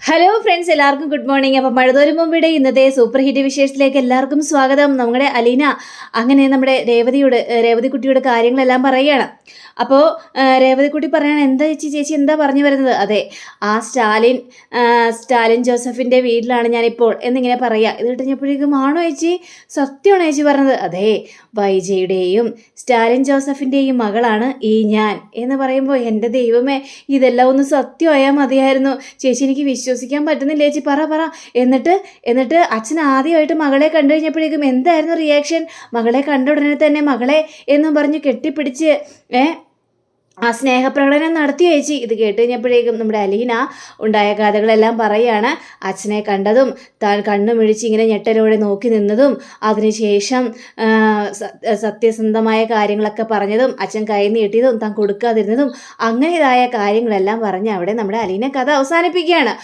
Hello friends, എല്ലാവർക്കും good morning. അപ്പം മഴതോരും മുമ്പിടെ ഇന്നത്തെ സൂപ്പർ ഹിറ്റ് വിശേഷത്തിലേക്ക് എല്ലാവർക്കും സ്വാഗതം. നമ്മുടെ അലീന അങ്ങനെ നമ്മുടെ രേവതിക്കുട്ടിയുടെ കാര്യങ്ങളെല്ലാം പറയുകയാണ്. അപ്പോൾ രേവതിക്കുട്ടി പറയണം, എന്താ ചേച്ചി എന്താ പറഞ്ഞു വരുന്നത്? അതെ, ആ സ്റ്റാലിൻ ജോസഫിൻ്റെ വീട്ടിലാണ് ഞാനിപ്പോൾ എന്നിങ്ങനെ പറയുക. ഇത് കിട്ടപ്പോഴേക്കും ആണോ ചേച്ചി, സത്യമാണോ ചേച്ചി പറഞ്ഞത്? അതെ, വൈജയുടെയും സ്റ്റാലിൻ ജോസഫിൻ്റെയും മകളാണ് ഈ ഞാൻ എന്ന് പറയുമ്പോൾ, എൻ്റെ ദൈവമേ, ഇതെല്ലാം ഒന്ന് സത്യമായാൽ മതിയായിരുന്നു ചേച്ചി. എനിക്ക് വിശ്വസിക്കാൻ പറ്റുന്നില്ല ചേച്ചി, പറ. എന്നിട്ട് അച്ഛൻ ആദ്യമായിട്ട് മകളെ കണ്ടു കഴിഞ്ഞപ്പോഴേക്കും എന്തായിരുന്നു റിയാക്ഷൻ? മകളെ കണ്ട ഉടനെ തന്നെ മകളെ എന്നും പറഞ്ഞ് കെട്ടിപ്പിടിച്ച് ആ സ്നേഹപ്രകടനം നടത്തി ചേച്ചി. ഇത് കേട്ട് കഴിഞ്ഞപ്പോഴേക്കും നമ്മുടെ അലീന ഉണ്ടായ കഥകളെല്ലാം പറയുകയാണ്. അച്ഛനെ കണ്ടതും താൻ കണ്ണുമിഴിച്ച് ഇങ്ങനെ ഞെട്ടലോടെ നോക്കി നിന്നതും അതിനുശേഷം സത്യസന്ധമായ കാര്യങ്ങളൊക്കെ പറഞ്ഞതും അച്ഛൻ കൈ നീട്ടിയതും താൻ കൊടുക്കാതിരുന്നതും അങ്ങനെ ഇതായ കാര്യങ്ങളെല്ലാം പറഞ്ഞ് അവിടെ നമ്മുടെ അലീന കഥ അവസാനിപ്പിക്കുകയാണ്.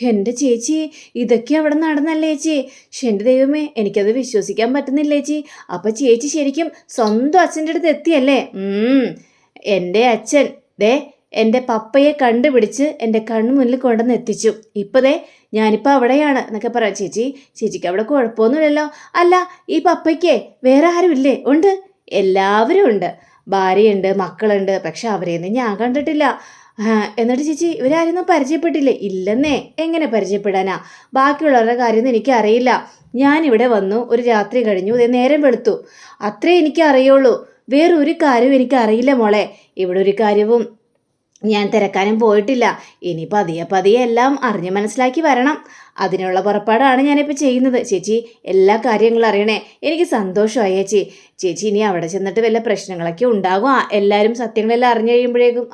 എൻ്റെ ചേച്ചി, ഇതൊക്കെ അവിടെ നടന്നല്ലേ ചേച്ചി? പക്ഷെ എൻ്റെ ദൈവമേ, എനിക്കത് വിശ്വസിക്കാൻ പറ്റുന്നില്ല ചേച്ചി. അപ്പം ചേച്ചി ശരിക്കും സ്വന്തം അച്ഛൻ്റെ അടുത്ത് എത്തിയല്ലേ? എൻ്റെ അച്ഛൻ എൻ്റെ പപ്പയെ കണ്ടുപിടിച്ച് എൻ്റെ കണ്ണുമുന്നിൽ കൊണ്ടുവന്ന് എത്തിച്ചു. ഇപ്പതേ ഞാനിപ്പോൾ അവിടെയാണ് എന്നൊക്കെ പറയാം. ചേച്ചിക്ക് അവിടെ കുഴപ്പമൊന്നുമില്ലല്ലോ? അല്ല, ഈ പപ്പയ്ക്ക് വേറെ ആരുമില്ലേ? ഉണ്ട്, എല്ലാവരും ഉണ്ട്. ഭാര്യയുണ്ട്, മക്കളുണ്ട്. പക്ഷെ അവരെയൊന്നും ഞാൻ കണ്ടിട്ടില്ല. എന്നിട്ട് ചേച്ചി ഇവരാരൊന്നും പരിചയപ്പെട്ടില്ലേ? ഇല്ലെന്നേ. എങ്ങനെ പരിചയപ്പെടാനാ? ബാക്കിയുള്ളവരുടെ കാര്യമൊന്നും എനിക്കറിയില്ല. ഞാനിവിടെ വന്നു, ഒരു രാത്രി കഴിഞ്ഞു, ഇതേ നേരം വെളുത്തു. അത്രേ എനിക്ക് അറിയുള്ളൂ. വേറൊരു കാര്യവും എനിക്കറിയില്ല മോളെ. ഇവിടെ ഒരു കാര്യവും ഞാൻ തിരക്കാനും പോയിട്ടില്ല. ഇനി പതിയെ എല്ലാം അറിഞ്ഞ് മനസ്സിലാക്കി വരണം. അതിനുള്ള പുറപ്പാടാണ് ഞാനിപ്പോൾ ചെയ്യുന്നത്. ചേച്ചി എല്ലാ കാര്യങ്ങളും അറിയണേ. എനിക്ക് സന്തോഷമായി ചേച്ചി ഇനി അവിടെ ചെന്നിട്ട് വല്ല പ്രശ്നങ്ങളൊക്കെ ഉണ്ടാകും. എല്ലാവരും സത്യങ്ങളെല്ലാം അറിഞ്ഞു കഴിയുമ്പോഴേക്കും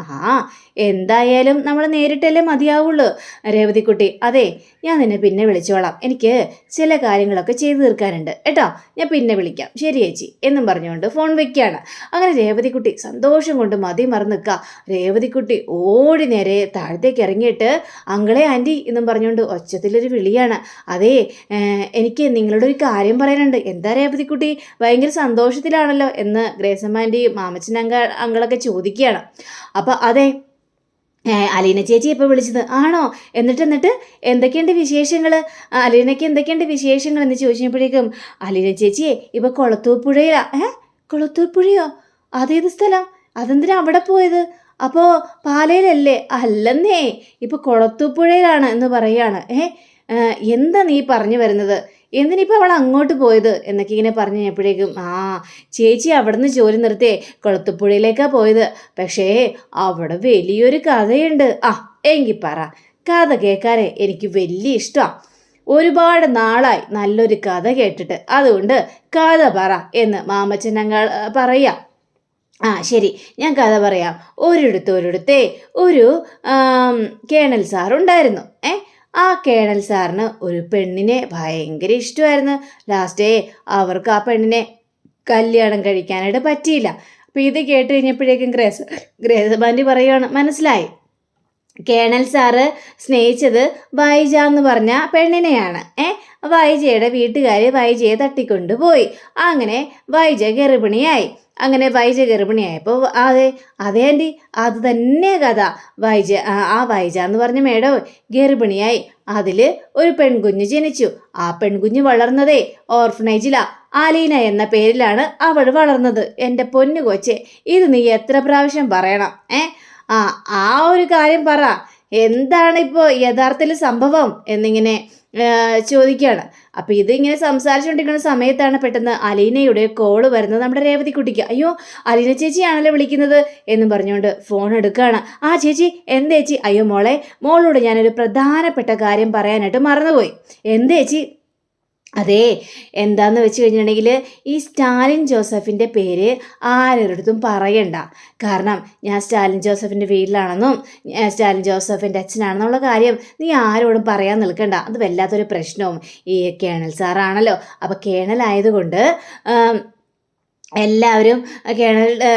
എന്തായാലും നമ്മൾ നേരിട്ടല്ലേ മതിയാവുള്ളൂ. രേവതിക്കുട്ടി, അതെ, ഞാൻ നിന്നെ പിന്നെ വിളിച്ചോളാം. എനിക്ക് ചില കാര്യങ്ങളൊക്കെ ചെയ്തു തീർക്കാനുണ്ട് കേട്ടോ. ഞാൻ പിന്നെ വിളിക്കാം. ശരി ചേച്ചി എന്നും പറഞ്ഞുകൊണ്ട് ഫോൺ വെക്കുകയാണ്. അങ്ങനെ രേവതിക്കുട്ടി സന്തോഷം കൊണ്ട് മറന്നു നിൽക്കുക. രേവതിക്കുട്ടി ഓടി നേരെ താഴത്തേക്ക് ഇറങ്ങിയിട്ട് അങ്കിളെ ആൻറ്റി എന്നും പറഞ്ഞുകൊണ്ട് ഒച്ചത്തിലൊരു വിളിയാണ്. അതേ, എനിക്ക് നിങ്ങളുടെ ഒരു കാര്യം പറയാനുണ്ട്. എന്താ രേവതിക്കുട്ടി, ഭയങ്കര സന്തോഷത്തിലാണല്ലോ എന്ന് ഗ്രേസമ്മാൻ്റെയും മാമച്ചൻ അങ്കളൊക്കെ ചോദിക്കുകയാണ്. അപ്പം അതെ, അലീന ചേച്ചി ഇപ്പോൾ വിളിച്ചത് ആണോ? എന്നിട്ട് എന്തൊക്കെയുണ്ട് വിശേഷങ്ങൾ? അലീനയ്ക്ക് എന്തൊക്കെയുണ്ട് വിശേഷങ്ങൾ എന്ന് ചോദിച്ചപ്പോഴേക്കും അലീന ചേച്ചിയെ ഇപ്പോൾ കൊളത്തൂപ്പുഴയിലാ. കൊളത്തൂപ്പുഴയോ? അതേത് സ്ഥലം? അതെന്തിനാ അവിടെ പോയത്? അപ്പോൾ പാലയിലല്ലേ? അല്ലെന്നേ, ഇപ്പോൾ കൊളത്തൂപ്പുഴയിലാണ് എന്ന് പറയുകയാണ്. എന്താ നീ പറഞ്ഞു വരുന്നത്? എന്തിനിപ്പോൾ അവൾ അങ്ങോട്ട് പോയത് എന്നൊക്കെ ഇങ്ങനെ പറഞ്ഞു കഴിഞ്ഞപ്പോഴേക്കും ചേച്ചി അവിടെ നിന്ന് ജോലി നിർത്തിയേ കൊളത്തുപുഴയിലേക്കാണ് പോയത്. പക്ഷേ അവിടെ വലിയൊരു കഥയുണ്ട്. എങ്കിൽ പറ. കഥ കേൾക്കാനേ എനിക്ക് വലിയ ഇഷ്ടമാണ്. ഒരുപാട് നാളായി നല്ലൊരു കഥ കേട്ടിട്ട്. അതുകൊണ്ട് കഥ പറ എന്ന് മാമച്ചനങ്ങൾ പറയാം. ശരി, ഞാൻ കഥ പറയാം. ഒരിടത്തെ ഒരു കേണൽ സാറുണ്ടായിരുന്നു. ആ കേണൽ സാറിന് ഒരു പെണ്ണിനെ ഭയങ്കര ഇഷ്ടമായിരുന്നു. ലാസ്റ്റേ അവർക്ക് ആ പെണ്ണിനെ കല്യാണം കഴിക്കാനായിട്ട് പറ്റിയില്ല. അപ്പം ഇത് കേട്ട് കഴിഞ്ഞപ്പോഴേക്കും ഗ്രേസബാൻഡി പറയുകയാണ്, മനസ്സിലായി. കേണൽ സാറ് സ്നേഹിച്ചത് വൈജ എന്ന് പറഞ്ഞ പെണ്ണിനെയാണ്. വൈജയുടെ വീട്ടുകാർ വൈജയെ തട്ടിക്കൊണ്ടുപോയി. അങ്ങനെ വൈജ ഗർഭിണിയായി. അങ്ങനെ വൈജ ഗർഭിണിയായപ്പോൾ അതെ ആൻറ്റി, അത് തന്നെ കഥ. വൈജ എന്ന് പറഞ്ഞ മേഡം ഗർഭിണിയായി. അതിൽ ഒരു പെൺകുഞ്ഞ് ജനിച്ചു. ആ പെൺകുഞ്ഞ് വളർന്നതേ ഓർഫനേജിലാ. അലീന എന്ന പേരിലാണ് അവൾ വളർന്നത്. എൻ്റെ പൊന്നു കൊച്ചെ, ഇത് നീ എത്ര പ്രാവശ്യം പറയണം? ആ ഒരു കാര്യം പറ. എന്താണ് ഇപ്പോൾ യഥാർത്ഥത്തിൽ സംഭവം എന്നിങ്ങനെ ചോദിക്കുകയാണ്. അപ്പം ഇതിങ്ങനെ സംസാരിച്ചുകൊണ്ടിരിക്കുന്ന സമയത്താണ് പെട്ടെന്ന് അലീനയുടെ കോള് വരുന്നത് നമ്മുടെ രേവതിക്കുട്ടിക്ക്. അയ്യോ, അലീന ചേച്ചിയാണല്ലോ വിളിക്കുന്നത് എന്നും പറഞ്ഞുകൊണ്ട് ഫോൺ എടുക്കുകയാണ്. ചേച്ചി, എന്തേച്ചി? അയ്യോ മോളോട് ഞാനൊരു പ്രധാനപ്പെട്ട കാര്യം പറയാനായിട്ട് മറന്നുപോയി. എന്തേച്ചി? അതെ, എന്താന്ന് വെച്ച് കഴിഞ്ഞിട്ടുണ്ടെങ്കിൽ ഈ സ്റ്റാലിൻ ജോസഫിൻ്റെ പേര് ആരോടത്തും പറയണ്ട. കാരണം ഞാൻ സ്റ്റാലിൻ ജോസഫിൻ്റെ വീട്ടിലാണെന്നും സ്റ്റാലിൻ ജോസഫിൻ്റെ അച്ഛനാണെന്നുള്ള കാര്യം നീ ആരോടും പറയാൻ നിൽക്കണ്ട. അത് വല്ലാത്തൊരു പ്രശ്നവും. ഈ കേണൽ സാറാണല്ലോ. അപ്പോൾ കേണലായതുകൊണ്ട് എല്ലാവരും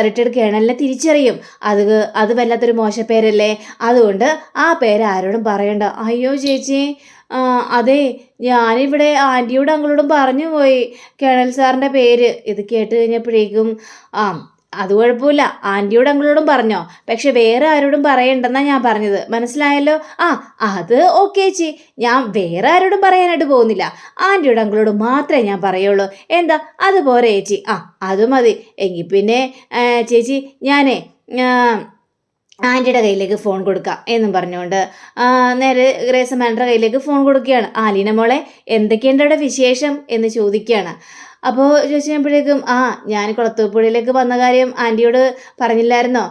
റിട്ടയർഡ് കേണലിനെ തിരിച്ചറിയും. അത് വല്ലാത്തൊരു മോശപ്പേരല്ലേ? അതുകൊണ്ട് ആ പേര് ആരോടും പറയണ്ട. അയ്യോ ചേച്ചി, അതെ, ഞാനിവിടെ ആൻറ്റിയോടും അങ്ങളോടും പറഞ്ഞു പോയി കേണൽ സാറിൻ്റെ പേര്. ഇത് കേട്ട് കഴിഞ്ഞപ്പോഴേക്കും അത് കുഴപ്പമില്ല, ആൻറ്റിയോടും അങ്കിളോടും പറഞ്ഞോ, പക്ഷെ വേറെ ആരോടും പറയണ്ടെന്നാ ഞാൻ പറഞ്ഞത്, മനസ്സിലായല്ലോ? ആ, അത് ഓക്കെ ചേച്ചി, ഞാൻ വേറെ ആരോടും പറയാനായിട്ട് പോകുന്നില്ല, ആൻറ്റിയോടും അങ്കിളോടും മാത്രമേ ഞാൻ പറയുള്ളൂ. എന്താ അതുപോലെ ചേച്ചി? ആ, അത് മതി എങ്കിൽ പിന്നെ ചേച്ചി ഞാനേ ആൻറ്റിയുടെ കയ്യിലേക്ക് ഫോൺ കൊടുക്കാം എന്നും പറഞ്ഞുകൊണ്ട് നേരെ ഗ്രേസ് അമ്മാൻ്റെ കയ്യിലേക്ക് ഫോൺ കൊടുക്കുകയാണ്. അലീന മോളെ, എന്തൊക്കെയുണ്ട് അവിടെ വിശേഷം എന്ന് ചോദിക്കുകയാണ്. അപ്പോൾ ചോദിച്ചു കഴിഞ്ഞപ്പോഴേക്കും, ഞാൻ കുളത്തൂപ്പുഴയിലേക്ക് വന്ന കാര്യം ആൻറ്റിയോട് പറഞ്ഞില്ലായിരുന്നോ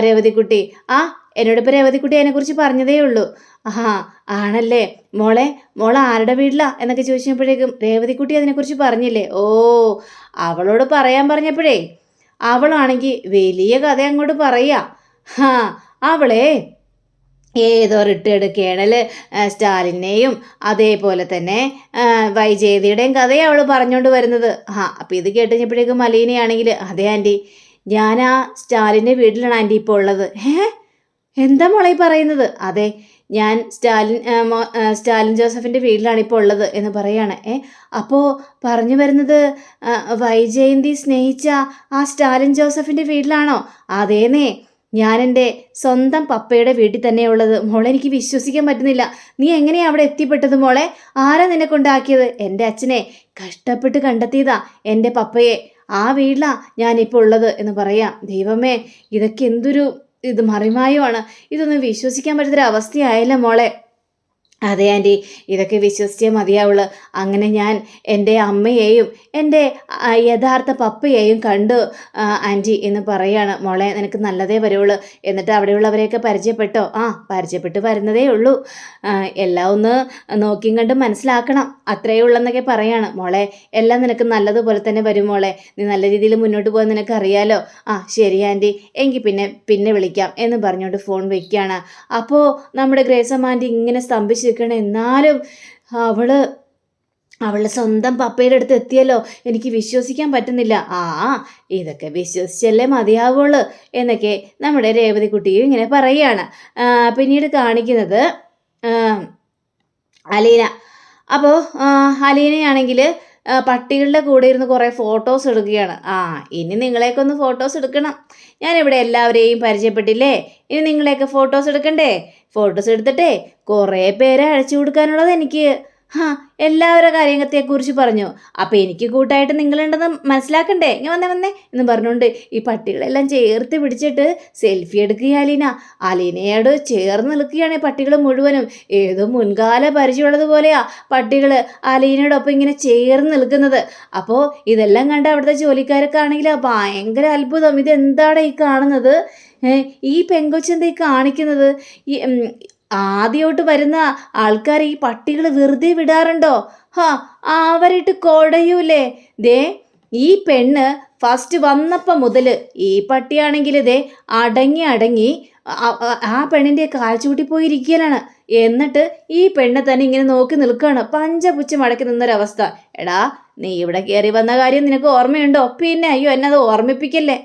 രേവതിക്കുട്ടി? എന്നോടിപ്പോൾ രേവതിക്കുട്ടി അതിനെക്കുറിച്ച് പറഞ്ഞതേ ഉള്ളൂ. ആണല്ലേ മോൾ ആരുടെ വീട്ടിലാ എന്നൊക്കെ ചോദിച്ചപ്പോഴേക്കും രേവതിക്കുട്ടി അതിനെക്കുറിച്ച് പറഞ്ഞില്ലേ? ഓ, അവളോട് പറയാൻ പറഞ്ഞപ്പോഴേ അവളാണെങ്കിൽ വലിയ കഥ അങ്ങോട്ട് പറയാ. അവളെ ഏതോ റിട്ടയർഡ് കേണൽ സ്റ്റാലിനെയും അതേപോലെ തന്നെ വൈജയതിയുടെയും കഥയാണ് അവൾ പറഞ്ഞുകൊണ്ട് വരുന്നത്. അപ്പം ഇത് കേട്ടുകഴിഞ്ഞപ്പോഴേക്കും അലീനയാണെങ്കിൽ, അതെ ആൻറ്റി, ഞാൻ ആ സ്റ്റാലിൻ്റെ വീട്ടിലാണ് ആൻറ്റി ഇപ്പോൾ ഉള്ളത്. എന്താ മോളെ പറയുന്നത്? അതെ, ഞാൻ സ്റ്റാലിൻ ജോസഫിൻ്റെ വീട്ടിലാണ് ഇപ്പോൾ ഉള്ളത് എന്ന് പറയാണ്. അപ്പോൾ പറഞ്ഞു വരുന്നത് വൈജയന്തി സ്നേഹിച്ച ആ സ്റ്റാലിൻ ജോസഫിൻ്റെ വീട്ടിലാണോ? അതേന്നേ, ഞാൻ എൻ്റെ സ്വന്തം പപ്പയുടെ വീട്ടിൽ തന്നെയുള്ളത്. മോളെ, എനിക്ക് വിശ്വസിക്കാൻ പറ്റുന്നില്ല. നീ എങ്ങനെയാണ് അവിടെ എത്തിപ്പെട്ടത് മോളെ? ആരാ നിന്നെ കൊണ്ടാക്കിയത്? എൻ്റെ അച്ഛനെ കഷ്ടപ്പെട്ട് കണ്ടെത്തിയതാ എൻ്റെ പപ്പയെ. ആ വീട്ടിലാണ് ഞാനിപ്പോൾ ഉള്ളത് എന്ന് പറയാം. ദൈവമേ, ഇതൊക്കെ എന്തൊരു മറിമായമാണ്. ഇതൊന്നും വിശ്വസിക്കാൻ പറ്റുന്നൊരവസ്ഥയായല്ലോ മോളെ. അതെ ആൻറ്റി, ഇതൊക്കെ വിശ്വസിച്ചേ മതിയാവുള്ളൂ. അങ്ങനെ ഞാൻ എൻ്റെ അമ്മയെയും എൻ്റെ യഥാർത്ഥ പപ്പയെയും കണ്ടു ആൻറ്റി എന്ന് പറയാണ്. മോളെ, നിനക്ക് നല്ലതേ വരുള്ളൂ. എന്നിട്ട് അവിടെയുള്ളവരെയൊക്കെ പരിചയപ്പെട്ടോ? പരിചയപ്പെട്ട് വരുന്നതേ ഉള്ളൂ. എല്ലാം ഒന്ന് നോക്കിയും കണ്ടും മനസ്സിലാക്കണം, അത്രയേ ഉള്ളെന്നൊക്കെ പറയാണ്. മോളെ, എല്ലാം നിനക്ക് നല്ലതുപോലെ തന്നെ വരും മോളെ. നീ നല്ല രീതിയിൽ മുന്നോട്ട് പോകാൻ നിനക്ക് അറിയാലോ. ശരി ആൻറ്റി, എങ്കിൽ പിന്നെ വിളിക്കാം എന്ന് പറഞ്ഞുകൊണ്ട് ഫോൺ വയ്ക്കുകയാണ്. അപ്പോൾ നമ്മുടെ ഗ്രേസമ്മ ആൻറ്റി ഇങ്ങനെ സ്തംഭിച്ച് എന്നാലും അവളുടെ സ്വന്തം പപ്പയുടെ അടുത്ത് എത്തിയല്ലോ, എനിക്ക് വിശ്വസിക്കാൻ പറ്റുന്നില്ല. ഇതൊക്കെ വിശ്വസിച്ചല്ലേ മതിയാവുള്ളൂ എന്നൊക്കെ നമ്മുടെ രേവതിക്കുട്ടിയും ഇങ്ങനെ പറയുകയാണ്. പിന്നീട് കാണിക്കുന്നത് അലീന. അപ്പോൾ അലീനയാണെങ്കിൽ പട്ടികളുടെ കൂടെ ഇരുന്ന് കുറേ ഫോട്ടോസ് എടുക്കുകയാണ്. ഇനി നിങ്ങളെയൊക്കെ ഒന്ന് ഫോട്ടോസ് എടുക്കണം. ഞാനിവിടെ എല്ലാവരെയും പരിചയപ്പെട്ടില്ലേ, ഇനി നിങ്ങളെയൊക്കെ ഫോട്ടോസ് എടുക്കണ്ടേ? ഫോട്ടോസ് എടുത്തിട്ടേ കുറേ പേരെ അയച്ചു കൊടുക്കാനുള്ളത് എനിക്ക്. എല്ലാവരുടെ കാര്യത്തെക്കുറിച്ച് പറഞ്ഞു. അപ്പം എനിക്ക് കൂട്ടായിട്ട് നിങ്ങളുണ്ടെന്ന് മനസ്സിലാക്കണ്ടേ? ഇങ്ങനെ വന്നേ എന്ന് പറഞ്ഞുകൊണ്ട് ഈ പട്ടികളെല്ലാം ചേർത്ത് പിടിച്ചിട്ട് സെൽഫി എടുക്കുക അലീനയോട് ചേർന്ന് നിൽക്കുകയാണ് പട്ടികൾ മുഴുവനും. ഏതോ മുൻകാല പരിചയമുള്ളതുപോലെയാ പട്ടികൾ അലീനയോടൊപ്പം ഇങ്ങനെ ചേർന്ന് നിൽക്കുന്നത്. അപ്പോൾ ഇതെല്ലാം കണ്ട് അവിടുത്തെ ജോലിക്കാരൊക്കെ ആണെങ്കിൽ ഭയങ്കര അത്ഭുതം. ഇതെന്താണ് ഈ കാണുന്നത്? ഈ പെങ്കൊച്ചെന്താ ഈ കാണിക്കുന്നത്? ഈ ആദ്യമായിട്ട് വരുന്ന ആൾക്കാർ ഈ പട്ടികൾ വെറുതെ വിടാറുണ്ടോ? അവരിട്ട് കൊടയൂലേ? ദേ, ഈ പെണ്ണ് ഫസ്റ്റ് വന്നപ്പം മുതൽ ഈ പട്ടിയാണെങ്കിൽ ദേ അടങ്ങി ആ പെണ്ണിൻ്റെ കാൽച്ചൂട്ടി പോയിരിക്കലാണ്. എന്നിട്ട് ഈ പെണ്ണെ തന്നെ ഇങ്ങനെ നോക്കി നിൽക്കുകയാണ്, പഞ്ചപുച്ഛം അടക്കി നിന്നൊരവസ്ഥ. എടാ, നീ ഇവിടെ കയറി വന്ന കാര്യം നിനക്ക് ഓർമ്മയുണ്ടോ? പിന്നെ അയ്യോ, എന്നെ അത് ഓർമ്മിപ്പിക്കല്ലേ.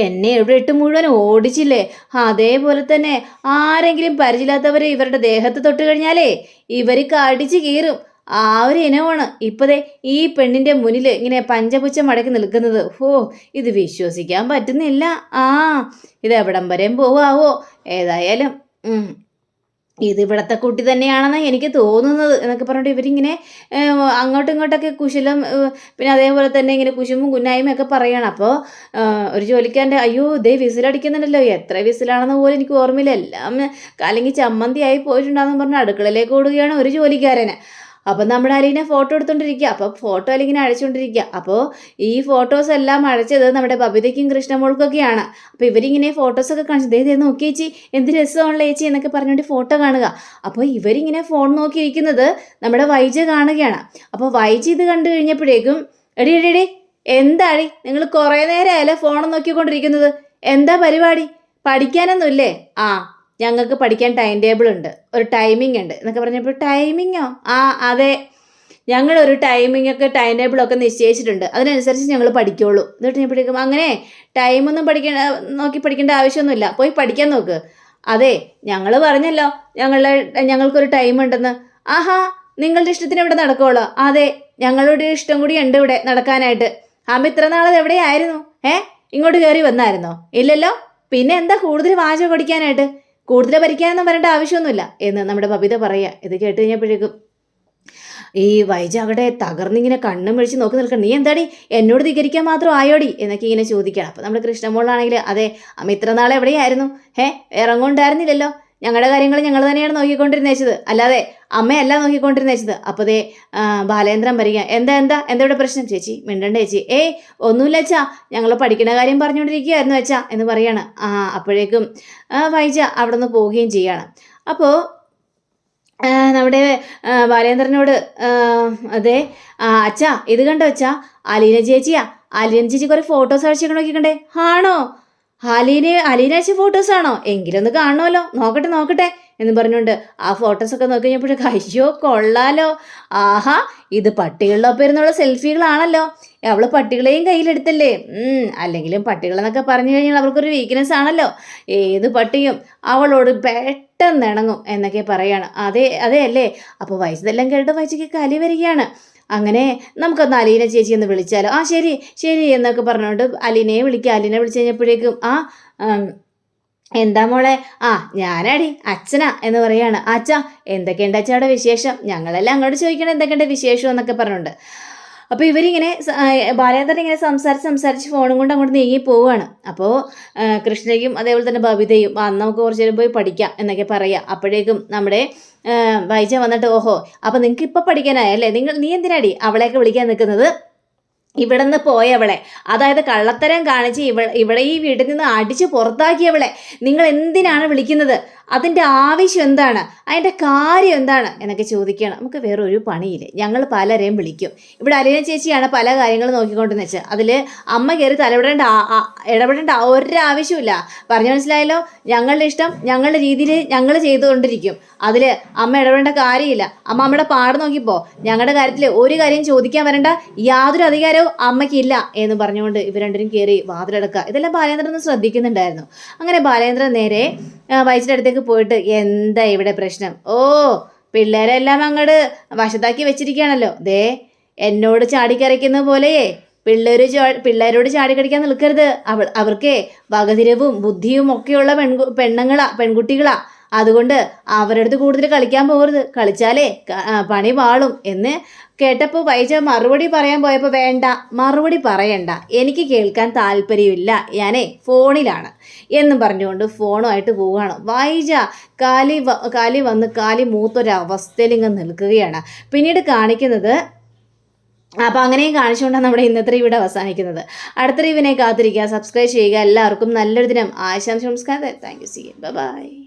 എന്നെ ഇവിടെ ഇട്ട് മുഴുവൻ ഓടിച്ചില്ലേ? അതേപോലെ തന്നെ ആരെങ്കിലും പരിചയമില്ലാത്തവരെ ഇവരുടെ ദേഹത്ത് തൊട്ട് കഴിഞ്ഞാലേ ഇവർ കടിച്ച് കീറും. ആ ഒരു ഇനമാണ് ഇപ്പതേ ഈ പെണ്ണിൻ്റെ മുന്നിൽ ഇങ്ങനെ പഞ്ചപുച്ഛം മടക്കി നിൽക്കുന്നത്. ഇത് വിശ്വസിക്കാൻ പറ്റുന്നില്ല. ഇത് എവിടം വരെയും പോവാവോ? ഏതായാലും ഇത് ഇവിടുത്തെ കുട്ടി തന്നെയാണെന്ന് എനിക്ക് തോന്നുന്നത് എന്നൊക്കെ പറഞ്ഞിട്ട് ഇവരിങ്ങനെ അങ്ങോട്ടും ഇങ്ങോട്ടൊക്കെ കുശലം, പിന്നെ അതേപോലെ തന്നെ ഇങ്ങനെ കുശുമ്പും കുന്നായ്മയും ഒക്കെ പറയുകയാണ്. അപ്പോൾ ഒരു ജോലിക്കാരൻ്റെ അയ്യോ ദേ വിസിലടിക്കുന്നുണ്ടല്ലോ, എത്ര വിസിലാണെന്ന് പോലും എനിക്ക് ഓർമ്മയില്ല, എല്ലാം കലങ്ങി ചമ്മന്തിയായി പോയിട്ടുണ്ടാകുമെന്ന് പറഞ്ഞ് അടുക്കളയിലേക്ക് ഓടുകയാണ് ഒരു ജോലിക്കാരന്. അപ്പം നമ്മുടെ അലീന ഫോട്ടോ എടുത്തുകൊണ്ടിരിക്കുക. അപ്പോൾ ഫോട്ടോ അല്ലെങ്കിൽ അയച്ചുകൊണ്ടിരിക്കുക. അപ്പോൾ ഈ ഫോട്ടോസ് എല്ലാം അയച്ചത് നമ്മുടെ ബബിതയ്ക്കും കൃഷ്ണമോൾക്കൊക്കെയാണ്. അപ്പോൾ ഇവരിങ്ങനെ ഫോട്ടോസൊക്കെ കാണിച്ചു, ദേ നോക്കി ചേച്ചി എന്ത് രസമാണല്ലോ ചേച്ചി എന്നൊക്കെ പറഞ്ഞുകൊണ്ട് ഫോട്ടോ കാണുക. അപ്പോൾ ഇവരിങ്ങനെ ഫോൺ നോക്കിയിരിക്കുന്നത് നമ്മുടെ വൈജ കാണുകയാണ്. അപ്പോൾ വൈജ ഇത് കണ്ടു കഴിഞ്ഞപ്പോഴേക്കും എടി എന്താടി നിങ്ങൾ കുറേ നേരമായാലും ഫോൺ നോക്കിക്കൊണ്ടിരിക്കുന്നത്, എന്താ പരിപാടി? പഠിക്കാനൊന്നുമില്ലേ? ഞങ്ങൾക്ക് പഠിക്കാൻ ടൈം ടേബിൾ ഉണ്ട്, ഒരു ടൈമിംഗ് ഉണ്ട് എന്നൊക്കെ പറഞ്ഞപ്പോൾ ടൈമിങ്ങോ? അതെ, ഞങ്ങളൊരു ടൈമിങ്ങൊക്കെ ടൈം ടേബിളൊക്കെ നിശ്ചയിച്ചിട്ടുണ്ട്, അതിനനുസരിച്ച് ഞങ്ങൾ പഠിക്കുള്ളൂ. എന്നിട്ട് ഞാൻ പഠിക്കും. അങ്ങനെ ടൈമൊന്നും നോക്കി പഠിക്കേണ്ട ആവശ്യമൊന്നുമില്ല, പോയി പഠിക്കാൻ നോക്ക്. അതെ, ഞങ്ങൾ പറഞ്ഞല്ലോ ഞങ്ങൾക്കൊരു ടൈം ഉണ്ടെന്ന്. നിങ്ങളുടെ ഇഷ്ടത്തിന് ഇവിടെ നടക്കുള്ളൂ? അതെ, ഞങ്ങളുടെ ഇഷ്ടം കൂടി ഉണ്ട് ഇവിടെ നടക്കാനായിട്ട്. ഇത്ര നാളത് എവിടെയായിരുന്നു? ഇങ്ങോട്ട് കയറി വന്നായിരുന്നോ? ഇല്ലല്ലോ. പിന്നെ എന്താ കൂടുതൽ വാചകം പഠിക്കാനായിട്ട്? കൂടുതൽ ഭരിക്കാനൊന്നും വരേണ്ട ആവശ്യമൊന്നുമില്ല എന്ന് നമ്മുടെ ബബിത പറയുക. ഇത് കേട്ട് കഴിഞ്ഞപ്പോഴേക്കും ഈ വൈജ അവിടെ തകർന്നിങ്ങനെ കണ്ണും വിളിച്ച് നോക്കി നിൽക്കണം. നീ എന്താടി എന്നോട് ധികരിക്കാൻ മാത്രം ആയോടി എന്നൊക്കെ ഇങ്ങനെ ചോദിക്കണം. അപ്പം നമ്മുടെ കൃഷ്ണമോളാണെങ്കിൽ അതെ അമ്മ ഇത്ര നാളെ എവിടെയായിരുന്നു? ഇറങ്ങുണ്ടായിരുന്നില്ലല്ലോ. ഞങ്ങളുടെ കാര്യങ്ങൾ ഞങ്ങൾ തന്നെയാണ് നോക്കിക്കൊണ്ടിരുന്നേച്ചത്, അല്ലാതെ അമ്മയല്ല നോക്കിക്കൊണ്ടിരുന്നേച്ചത്. അപ്പോൾ ദേ ബാലേന്ദ്രൻ വരിക. എന്താ എന്താ എന്താ ഇവിടെ പ്രശ്നം? ചേച്ചി മിണ്ടണ്ട ചേച്ചി. ഒന്നുമില്ല അച്ഛാ, ഞങ്ങൾ പഠിക്കുന്ന കാര്യം പറഞ്ഞുകൊണ്ടിരിക്കുകയായിരുന്നു അച്ഛാ എന്ന് പറയാണ്. അപ്പോഴേക്കും വൈജ അവിടെ നിന്ന് പോവുകയും ചെയ്യാണ്. അപ്പോൾ നമ്മുടെ ബാലേന്ദ്രനോട് അതെ അച്ഛാ ഇത് കണ്ടോ അച്ഛാ, അലീന ചേച്ചിയാ. അലീന ചേച്ചി കുറേ ഫോട്ടോസ് അയച്ചേക്കണ നോക്കിക്കണ്ടേ. ആണോ? അലീന അയച്ച ഫോട്ടോസാണോ? എങ്കിലൊന്ന് കാണണമല്ലോ, നോക്കട്ടെ എന്ന് പറഞ്ഞുകൊണ്ട് ആ ഫോട്ടോസൊക്കെ നോക്കി കഴിഞ്ഞപ്പോഴേക്കും അയ്യോ കൊള്ളാലോ, ആഹാ ഇത് പട്ടികളിലൊപ്പം ഇരുന്നുള്ള സെൽഫികളാണല്ലോ. അവള് പട്ടികളെയും കയ്യിലെടുത്തല്ലേ. അല്ലെങ്കിലും പട്ടികളെന്നൊക്കെ പറഞ്ഞു കഴിഞ്ഞാൽ അവർക്കൊരു വീക്ക്നെസ് ആണല്ലോ. ഏത് പട്ടിയും അവളോട് പെട്ടെന്ന് ഇണങ്ങും എന്നൊക്കെ പറയാണ്. അതെ അല്ലേ. അപ്പോൾ വയസ്സെല്ലാം കേട്ട് വയസ്സയ്ക്ക് കലി വരികയാണ്. അങ്ങനെ നമുക്കൊന്ന് അലീന ചേച്ചി എന്ന് വിളിച്ചാലോ? ശരി എന്നൊക്കെ പറഞ്ഞുകൊണ്ട് അലീനയെ വിളിക്കുക. അലീനെ വിളിച്ചു കഴിഞ്ഞപ്പോഴേക്കും എന്താ മോളെ? ഞാനാടി അച്ഛനാ എന്ന് പറയാണ്. അച്ഛാ എന്തൊക്കെയുണ്ട് അച്ഛയുടെ വിശേഷം? ഞങ്ങളെല്ലാം അങ്ങോട്ട് ചോദിക്കണം എന്തൊക്കെയുണ്ട് വിശേഷം എന്നൊക്കെ പറഞ്ഞുകൊണ്ട്. അപ്പോൾ ഇവരിങ്ങനെ ബാലേന്ദ്രൻ ഇങ്ങനെ സംസാരിച്ച് ഫോണും കൊണ്ട് അങ്ങോട്ട് നീങ്ങി പോവുകയാണ്. അപ്പോൾ കൃഷ്ണയ്ക്കും അതേപോലെ തന്നെ ബബിതയും നമുക്ക് കുറച്ച് നേരം പോയി പഠിക്കാം എന്നൊക്കെ പറയാം. അപ്പോഴേക്കും നമ്മുടെ വൈജ വന്നിട്ട് ഓഹോ അപ്പോൾ നിങ്ങൾക്ക് ഇപ്പോൾ പഠിക്കാനായല്ലേ, നീ എന്തിനാടി അവളെയൊക്കെ വിളിക്കാൻ നിൽക്കുന്നത്? ഇവിടെ നിന്ന് പോയവളെ, അതായത് കള്ളത്തരം കാണിച്ച് ഇവിടെ ഈ വീട്ടിൽ നിന്ന് അടിച്ച് പുറത്താക്കിയവളെ നിങ്ങൾ എന്തിനാണ് വിളിക്കുന്നത്? അതിൻ്റെ ആവശ്യം എന്താണ്? അതിൻ്റെ കാര്യം എന്താണ് എന്നൊക്കെ ചോദിക്കണം. നമുക്ക് വേറെ ഒരു പണിയില്ലേ, ഞങ്ങൾ പലരെയും വിളിക്കും. ഇവിടെ അലീന ചേച്ചിയാണ് പല കാര്യങ്ങളും നോക്കിക്കൊണ്ടെന്ന് വെച്ചാൽ അതിൽ അമ്മ കയറി ഇടപെടേണ്ട ഒരാവശ്യമില്ല. പറഞ്ഞു മനസ്സിലായല്ലോ? ഞങ്ങളുടെ ഇഷ്ടം ഞങ്ങളുടെ രീതിയിൽ ഞങ്ങൾ ചെയ്തുകൊണ്ടിരിക്കും. അതിൽ അമ്മ ഇടപെടേണ്ട കാര്യമില്ല. അമ്മയുടെ പാട് നോക്കിപ്പോ, ഞങ്ങളുടെ കാര്യത്തിൽ ഒരു കാര്യം ചോദിക്കാൻ വരേണ്ട യാതൊരു അധികാരവും അമ്മയ്ക്കില്ല എന്ന് പറഞ്ഞുകൊണ്ട് ഇവർ രണ്ടുപേരും കയറി വാതിലടക്കുക. ഇതെല്ലാം ബാലേന്ദ്രൻ ഒന്ന് ശ്രദ്ധിക്കുന്നുണ്ടായിരുന്നു. അങ്ങനെ ബാലേന്ദ്രൻ നേരെ വൈദ്യരുടെ അടുത്തേക്ക് പോയിട്ട് എന്താ ഇവിടെ പ്രശ്നം? പിള്ളേരെല്ലാം അങ്ങോട്ട് വശത്താക്കി വെച്ചിരിക്കുകയാണല്ലോ. ദേ എന്നോട് ചാടിക്കരയ്ക്കുന്ന പോലെയേ പിള്ളേരോട് ചാടിക്കടിക്കാൻ നിൽക്കരുത്. അവർക്കേ വകതിരവും ബുദ്ധിയും ഒക്കെയുള്ള പെൺകുട്ടികളാ. അതുകൊണ്ട് അവരുടെ അടുത്ത് കൂടുതൽ കളിക്കാൻ പോകരുത്. കളിച്ചാലേ പണി വാളും എന്ന് കേട്ടപ്പോൾ വൈജ മറുപടി പറയാൻ പോയപ്പോൾ വേണ്ട, മറുപടി പറയണ്ട, എനിക്ക് കേൾക്കാൻ താല്പര്യമില്ല, ഞാനേ ഫോണിലാണ് എന്നും പറഞ്ഞുകൊണ്ട് ഫോണുമായിട്ട് പോവുകയാണ്. വൈജ കാലി വന്ന് കാലി മൂത്തൊരവസ്ഥയിൽ ഇങ്ങ് നിൽക്കുകയാണ്. പിന്നീട് കാണിക്കുന്നത് അപ്പോൾ അങ്ങനെയും കാണിച്ചുകൊണ്ടാണ് നമ്മുടെ ഇന്നത്തെ ഇവിടെ അവസാനിക്കുന്നത്. അടുത്ത റിവിനെ കാത്തിരിക്കുക, സബ്സ്ക്രൈബ് ചെയ്യുക. എല്ലാവർക്കും നല്ലൊരു ദിനം ആശംസിക്കാം. Thank you. See you. By.